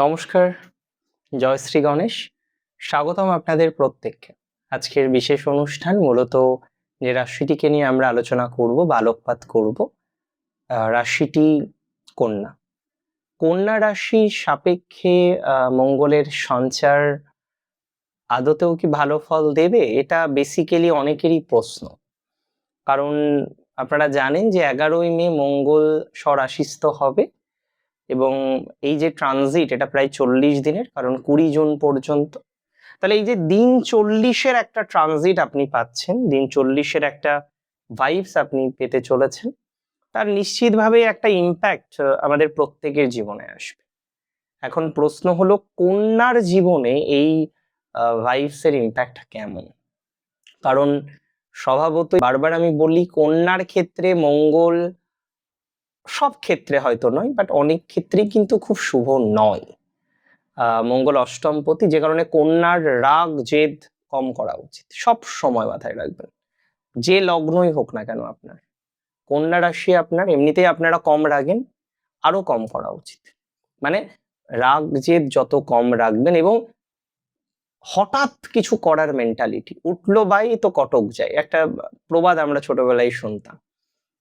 নমস্কার, জয় শ্রী গণেশ। স্বাগতম আপনাদের প্রত্যেককে। আজকের বিশেষ অনুষ্ঠান মূলত যে রাশিটিকে নিয়ে আমরা আলোচনা করব বা আলোকপাত করব, রাশিটি কন্যা। কন্যা রাশি সাপেক্ষে মঙ্গলের সঞ্চার আদতেও কি ভালো ফল দেবে? এটা বেসিক্যালি অনেকেরই প্রশ্ন। কারণ আপনারা জানেন যে 11ই মে মঙ্গল স্বরাশিস্থ হবে এবং এই যে ট্রানজিট এটা প্রায় 40 দিনের, কারণ 20 জুন পর্যন্ত। তাহলে এই যে দিন 40-এর একটা ট্রানজিট আপনি পাচ্ছেন, দিন 40-এর একটা ভাইবস আপনি পেতে চলেছেন, তার নিশ্চিতভাবে একটা ইম্প্যাক্ট আমাদের প্রত্যেকের জীবনে আসবে। এখন প্রশ্ন হলো কন্যার জীবনে এই ভাইবস এর ইম্প্যাক্ট কেমন? কারণ স্বভাবতই বারবার আমি বলি, কন্যার ক্ষেত্রে মঙ্গল, সব ক্ষেত্রে হয়তো নয়, বাট অনেক ক্ষেত্রেই কিন্তু খুব শুভ নয়। মঙ্গল অষ্টমপতি, যে কারণে কন্যার রাগ জেদ কম করা উচিত। সব সময় মাথায় রাখবেন, যে লগ্নই হোক না কেন আপনার, কন্যা রাশি আপনার, এমনিতেই আপনারা কম রাগেন, আরো কম করা উচিত। মানে রাগ জেদ যত কম রাখবেন, এবং হঠাৎ কিছু করার মেন্টালিটি, উঠলো বাই তো কটক যায়, একটা প্রবাদ আমরা ছোটবেলায় শুনতাম,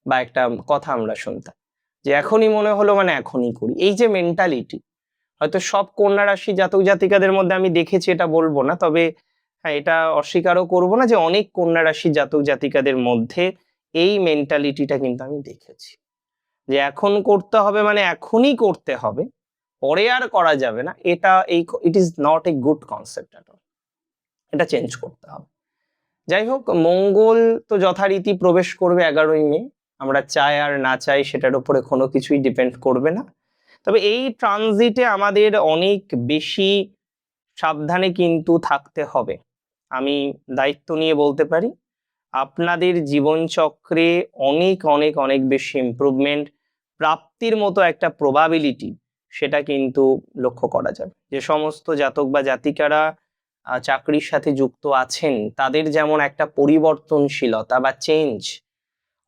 বা একটা কথা আমরা শুনতাম যে এখনই মনে হলো মানে এখনই করি। এই যে মেন্টালিটি, হয়তো সব কন্যা রাশি জাতক জাতিকাদের মধ্যে আমি দেখেছি এটা বলবো না, তবে হ্যাঁ, এটা অস্বীকারও করবো না যে অনেক কন্যা রাশি জাতক জাতিকাদের মধ্যে এই মেন্টালিটিটা কিন্তু আমি দেখেছি, যে এখন করতে হবে মানে এখনই করতে হবে, পরে আর করা যাবে না। এটা it is not a good concept at all. এটা চেঞ্জ করতে হবে। যাই হোক, মঙ্গল তো যথারীতি প্রবেশ করবে 11ই মে। আমরা চাই আর না চাই সেটার উপরে কোনো কিছুই ডিপেন্ড করবে না। তবে এই ট্রানজিটে আমাদের অনেক বেশি সাবধানে কিন্তু থাকতে হবে। আমি দায়িত্ব নিয়ে বলতে পারি, আপনাদের জীবনচক্রে অনেক অনেক অনেক বেশি ইমপ্রুভমেন্ট প্রাপ্তির মতো একটা প্রবাবিলিটি, সেটা কিন্তু লক্ষ্য করা যাবে। যে সমস্ত জাতক বা জাতিকারা চাকরির সাথে যুক্ত আছেন, তাদের যেমন একটা পরিবর্তনশীলতা বা চেঞ্জ,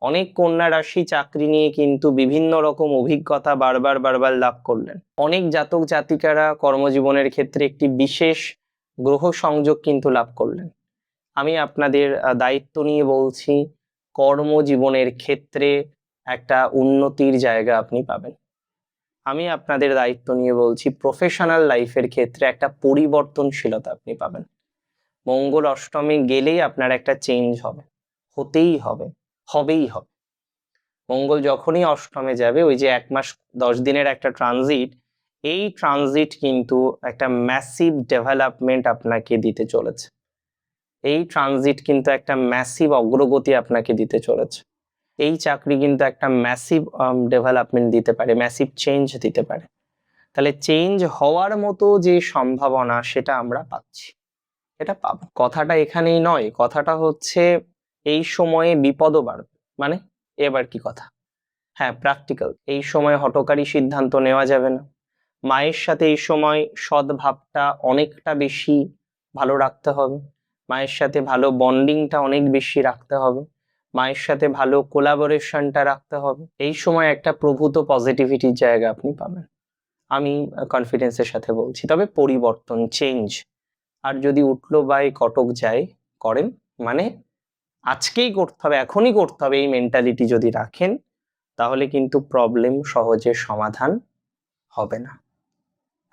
অনেক কন্যা রাশি চাকরি নিয়ে কিন্তু বিভিন্ন রকম অভিজ্ঞতা বারবার বারবার লাভ করলেন। অনেক জাতক জাতিকারা কর্মজীবনের ক্ষেত্রে একটি বিশেষ গ্রহ সংযোগ কিন্তু লাভ করলেন। আমি আপনাদের দায়িত্ব নিয়ে বলছি, কর্মজীবনের ক্ষেত্রে একটা উন্নতির জায়গা আপনি পাবেন। আমি আপনাদের দায়িত্ব নিয়ে বলছি, প্রফেশনাল লাইফের ক্ষেত্রে একটা পরিবর্তনশীলতা আপনি পাবেন। মঙ্গল অষ্টমে গেলেই আপনার একটা চেঞ্জ হবে, হতেই হবে, হবেই হবে। মঙ্গল যখনই অষ্টমে যাবে, ওই যে 1 মাস 10 দিনের একটা ট্রানজিট, এই ট্রানজিট কিন্তু একটা ম্যাসিভ ডেভেলপমেন্ট আপনাকে দিতে চলেছে। এই ট্রানজিট কিন্তু একটা ম্যাসিভ অগ্রগতি আপনাকে দিতে চলেছে। এই চাকরি কিন্তু একটা ম্যাসিভ ডেভেলপমেন্ট দিতে পারে, ম্যাসিভ চেঞ্জ দিতে পারে। তাহলে চেঞ্জ হওয়ার মতো যে সম্ভাবনা, সেটা আমরা পাচ্ছি, এটা পাবো। কথাটা এখানেই নয়, কথাটা হচ্ছে এই সময়ে বিপদও বাড়বে। মানে এবার কি কথা? হ্যাঁ, প্র্যাকটিক্যাল। এই সময় হঠকারী সিদ্ধান্ত নেওয়া যাবে না। মায়ের সাথে এই সময় সদ্ভাবটা অনেকটা বেশি ভালো রাখতে হবে। মায়ের সাথে ভালো বন্ডিংটা অনেক বেশি রাখতে হবে। মায়ের সাথে ভালো কোলাবোরেশনটা রাখতে হবে। এই সময় একটা প্রভূত পজিটিভিটির জায়গা আপনি পাবেন, আমি কনফিডেন্সের সাথে বলছি। তবে পরিবর্তন, চেঞ্জ, আর যদি উঠলো বাই কটক যায় করেন, মানে আজকেই করতে হবে, এখনই করতে হবে, এই মেন্টালিটি যদি রাখেন, তাহলে কিন্তু প্রবলেম সহজে সমাধান হবে না।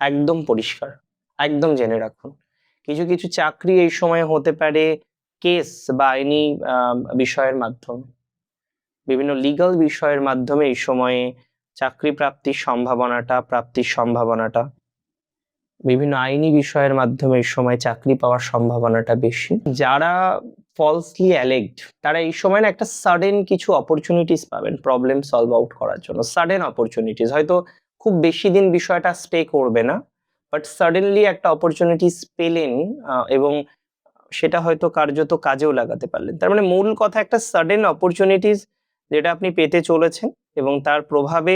একদম পরিষ্কার, একদম জেনে রাখুন। কিছু কিছু চাকরি এই সময় হতে পারে কেস বা আইনি বিষয়ের মাধ্যমে, বিভিন্ন লিগ্যাল বিষয়ের মাধ্যমে এই সময়ে চাকরি প্রাপ্তির সম্ভাবনাটা, বিভিন্ন আইনি বিষয়ের মাধ্যমে এই সময় চাকরি পাওয়ার সম্ভাবনাটা বেশি। যারা ফলসলি অ্যালেগড, তারা এই সময় না একটা সাডেন কিছু অপরচুনিটিস পাবেন প্রবলেম সলভ আউট করার জন্য। সাডেন অপরচুনিটিস, হয়তো খুব বেশি দিন বিষয়টা স্টে করবে না, বাট সাডেনলি একটা অপরচুনিটিস পেলেন, এবং সেটা হয়তো কার্যত কাজেও লাগাতে পারলেন। তার মানে মূল কথা, একটা সাডেন অপরচুনিটিস যেটা আপনি পেতে চলেছেন, এবং তার প্রভাবে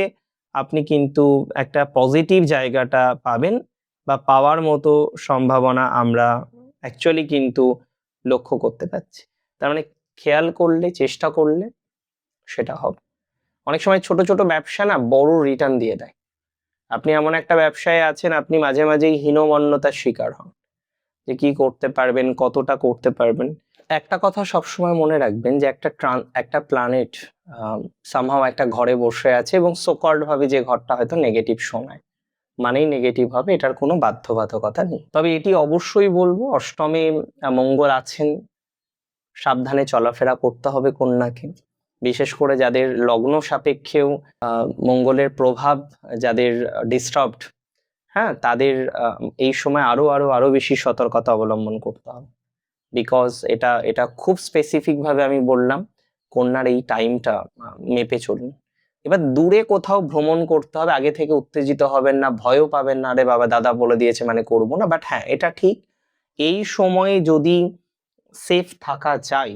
আপনি কিন্তু একটা পজিটিভ জায়গাটা পাবেন, বা পাওয়ার মতো সম্ভাবনা আমরা অ্যাকচুয়ালি কিন্তু লক্ষ্য করতে পারছি। তার মানে খেয়াল করলে, চেষ্টা করলে সেটা হবে। অনেক সময় ছোট ছোট ব্যবসা না বড় রিটার্ন দিয়ে দেয়। আপনি এমন একটা ব্যবসায় আছেন, আপনি মাঝে মাঝেই হীনমন্যতার শিকার হন যে কি করতে পারবেন, কতটা করতে পারবেন। একটা কথা সবসময় মনে রাখবেন যে একটা প্ল্যানেট সামহাও একটা ঘরে বসে আছে এবং সোকল্ড ভাবে যে ঘরটা হয়তো নেগেটিভ সময় মানেই নেগেটিভ হবে, এটার কোনো বাধ্যবাধকতা নেই। তবে এটি অবশ্যই বলবো, অষ্টমে মঙ্গল আছেন, সাবধানে চলাফেরা করতে হবে কন্যাকে। বিশেষ করে যাদের লগ্ন সাপেক্ষেও মঙ্গলের প্রভাব যাদের ডিস্টার্বড, হ্যাঁ, তাদের এই সময় আরো আরো আরো বেশি সতর্কতা অবলম্বন করতে হবে। বিকজ এটা খুব স্পেসিফিক ভাবে আমি বললাম, কন্যার এই টাইমটা মেপে চলুন। এবার দূরে কোথাও ভ্রমণ করতে হবে, আগে থেকে উত্তেজিত হবেন না, ভয়ও পাবেন না, আরে বাবা দাদা বলে দিয়েছে মানে করবো না। বাট হ্যাঁ, এটা ঠিক, এই সময়ে যদি সেফ থাকা যায়,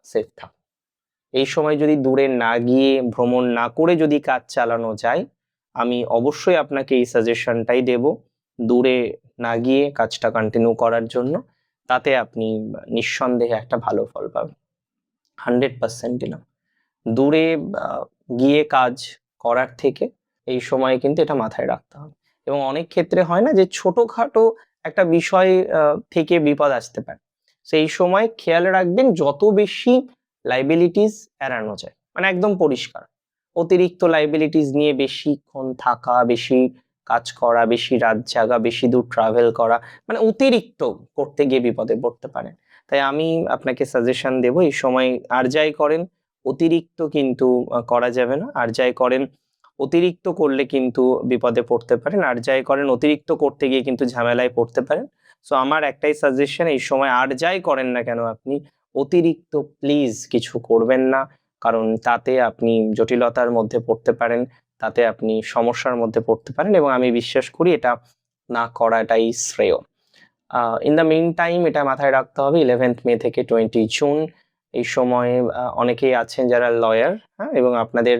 সেফ থাক। এই সময় যদি দূরে না গিয়ে, ভ্রমণ না করে যদি কাজ চালানো যায়, আমি অবশ্যই আপনাকে এই সাজেশনটাই দেব, দূরে না গিয়ে কাজটা কন্টিনিউ করার জন্য। তাতে আপনি নিঃসন্দেহে একটা ভালো ফল পাবেন, 100% দিলাম। দূরে গিয়ে কাজ করার থেকে এই সময় কিন্তু এটা মাথায় রাখতে হবে। এবং অনেক ক্ষেত্রে হয় না যে ছোটখাটো একটা বিষয় থেকে বিপদ আসতে পারে, সেই সময় খেয়াল রাখবেন যত বেশি লাইবিলিটিস এড়ানো যায়, মানে একদম পরিষ্কার, অতিরিক্ত লাইবিলিটিস নিয়ে বেশিক্ষণ থাকা, বেশি কাজ করা, বেশি রাত জাগা, বেশি দূর ট্রাভেল করা, মানে অতিরিক্ত করতে গিয়ে বিপদে পড়তে পারেন। তাই আমি আপনাকে সাজেশন দেব, এই সময় আর যাই করেন অতিরিক্ত কিন্তু করা যাবে না। আর যাই করেন অতিরিক্ত করলে কিন্তু বিপদে পড়তে পারেন, আর যাই করেন অতিরিক্ত করতে গিয়ে কিন্তু ঝামেলায় পড়তে পারেন। সো আমার একটাই সাজেশন, এই সময় আর যাই করেন না কেন আপনি অতিরিক্ত প্লিজ কিছু করবেন না, কারণ তাতে আপনি জটিলতার মধ্যে পড়তে পারেন, তাতে আপনি সমস্যার মধ্যে পড়তে পারেন, এবং আমি বিশ্বাস করি এটা না করাটাই শ্রেয়। ইন দ্য মিন টাইম এটা মাথায় রাখতে হবে, 11th মে থেকে 20 জুন এই সময়ে অনেকেই আছেন যারা লয়ার, হ্যাঁ, এবং আপনাদের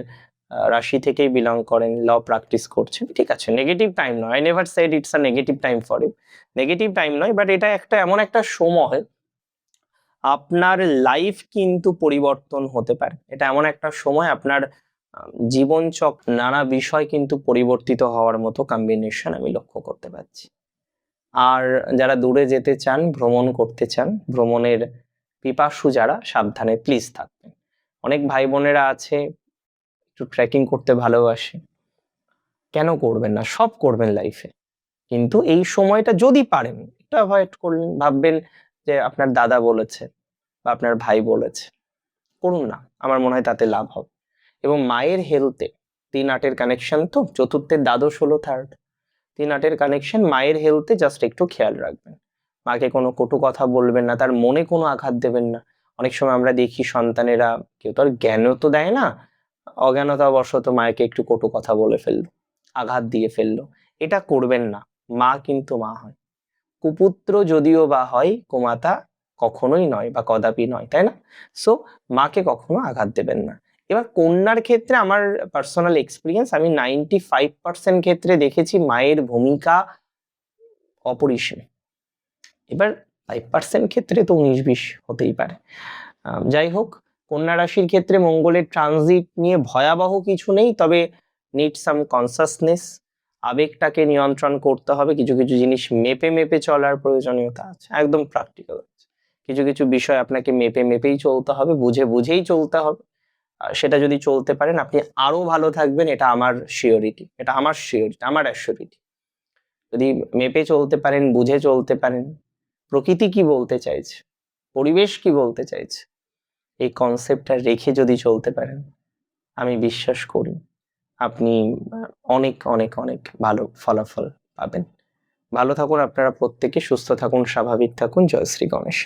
রাশি থেকেই বিলং করেন, ল প্র্যাকটিস করছেন, ঠিক আছে, নেগেটিভ টাইম নয়, I never said it's a negative time for you, negative time নয়, বাট এটা একটা এমন একটা সময় আপনার লাইফ কিন্তু পরিবর্তন হতে পারে। এটা এমন একটা সময় আপনার জীবনচক্র নানা বিষয় কিন্তু পরিবর্তিত হওয়ার মতো কম্বিনেশন আমি লক্ষ্য করতে পারছি। আর যারা দূরে যেতে চান, ভ্রমণ করতে চান, ভ্রমণের পিপাসু যারা, সাবধানে প্লিজ থাকবেন। অনেক ভাই বোনেরা আছে একটু ট্রেকিং করতে ভালোবাসে, কেন করবেন না, সব করবেন লাইফে, কিন্তু এই সময়টা যদি পারেন একটু অ্যাভয়েড করলেন, ভাববেন যে আপনার দাদা বলেছে বা আপনার ভাই বলেছে, করুন না, আমার মনে হয় তাতে লাভ হবে। এবং মায়ের হেলথে, 3-8-এর কানেকশন তো, চতুর্থের দ্বাদশ হলো থার্ড, 3-8-এর কানেকশন, মায়ের হেলথে জাস্ট একটু খেয়াল রাখবেন। মাকে কোনো কটু কথা বলবেন না, তার মনে কোনো আঘাত দেবেন না। অনেক সময় আমরা দেখি সন্তানেরা, কেউ তো আর জ্ঞানও তো দেয় না, অজ্ঞানতাবশত মাকে একটু কটু কথা বলে ফেললো, আঘাত দিয়ে ফেললো, এটা করবেন না। মা কিন্তু মা হয়, কুপুত্র যদিও বা হয়, কুমাতা কখনোই নয় বা কদাপি নয়, তাই না? সো মাকে কখনো আঘাত দেবেন না। এবার কন্যার ক্ষেত্রে আমার পার্সোনাল এক্সপিরিয়েন্স, আমি 95% ক্ষেত্রে দেখেছি মায়ের ভূমিকা অপরিসীম। এবার 5% ক্ষেত্রে তো 19-20 হতেই পারে। যাই হোক, কন্যা রাশির ক্ষেত্রে মঙ্গলের ট্রানজিট নিয়ে ভয়াবহ কিছু নেই, তবে নিড সাম কনসাসনেস, আবেগটাকে নিয়ন্ত্রণ করতে হবে, কিছু কিছু জিনিস মেপে মেপে চলার প্রয়োজনীয়তা আছে, একদম প্র্যাকটিক্যাল আছে। কিছু কিছু বিষয় আপনাকে মেপে মেপেই চলতে হবে, বুঝে বুঝেই চলতে হবে। সেটা যদি চলতে পারেন আপনি আরো ভালো থাকবেন, এটা আমার শিওরিটি, এটা আমার শিওরিটি, আমার অ্যাসিওরিটি। যদি মেপে চলতে পারেন, বুঝে চলতে পারেন, প্রকৃতি কি বলতে চাইছে, পরিবেশ কি বলতে চাইছে, এই কনসেপ্টটা রেখে যদি চলতে পারেন, আমি বিশ্বাস করি আপনি অনেক অনেক অনেক ভালো ফলাফল পাবেন। ভালো থাকুন আপনারা প্রত্যেকে, সুস্থ থাকুন, স্বাভাবিক থাকুন। জয় শ্রী গণেশ।